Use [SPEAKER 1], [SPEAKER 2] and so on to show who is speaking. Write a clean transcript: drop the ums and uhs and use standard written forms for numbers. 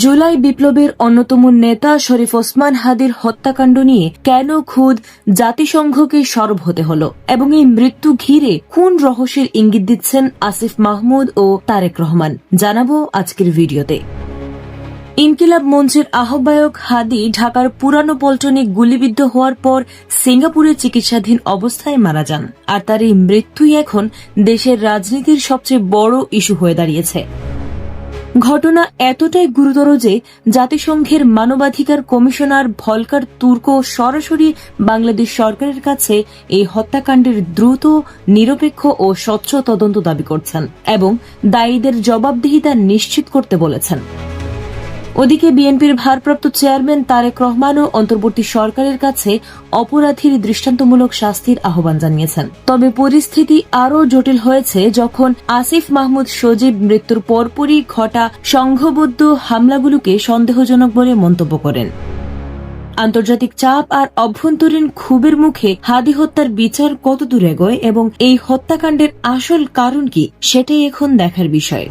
[SPEAKER 1] জুলাই বিপ্লবের অন্যতম নেতা শরীফ ওসমান হাদির হত্যাকাণ্ড নিয়ে কেন খোদ জাতিসংঘকে সরব হতে হল এবং এই মৃত্যু ঘিরে কোন রহস্যের ইঙ্গিত দিচ্ছেন আসিফ মাহমুদ ও তারেক রহমান জানাবো আজকের ভিডিওতে। ইনকিলাব মঞ্চের আহ্বায়ক হাদি ঢাকার পুরানো পল্টনে গুলিবিদ্ধ হওয়ার পর সিঙ্গাপুরে চিকিৎসাধীন অবস্থায় মারা যান, আর তার এই মৃত্যুই এখন দেশের রাজনীতির সবচেয়ে বড় ইস্যু হয়ে দাঁড়িয়েছে। ঘটনা এতটাই গুরুতর যে জাতিসংঘের মানবাধিকার কমিশনার ভলকার তুর্ক সরাসরি বাংলাদেশ সরকারের কাছে এই হত্যাকাণ্ডের দ্রুত, নিরপেক্ষ ও স্বচ্ছ তদন্ত দাবি করছেন এবং দায়ীদের জবাবদিহিতা নিশ্চিত করতে বলেছেন। ওদিকে বিএনপির ভারপ্রাপ্ত চেয়ারম্যান তারেক রহমানও অন্তর্বর্তী সরকারের কাছে অপরাধীর দৃষ্টান্তমূলক শাস্তির আহ্বান জানিয়েছেন। তবে পরিস্থিতি আরও জটিল হয়েছে যখন আসিফ মাহমুদ সজীব মৃত্যুর পরপরই ঘটা সংঘবদ্ধ হামলাগুলোকে সন্দেহজনক বলে মন্তব্য করেন। আন্তর্জাতিক চাপ আর অভ্যন্তরীণ ক্ষোভের মুখে হাদি হত্যার বিচার কতদূর এগোয় এবং এই হত্যাকাণ্ডের আসল কারণ কি, সেটাই এখন দেখার বিষয়।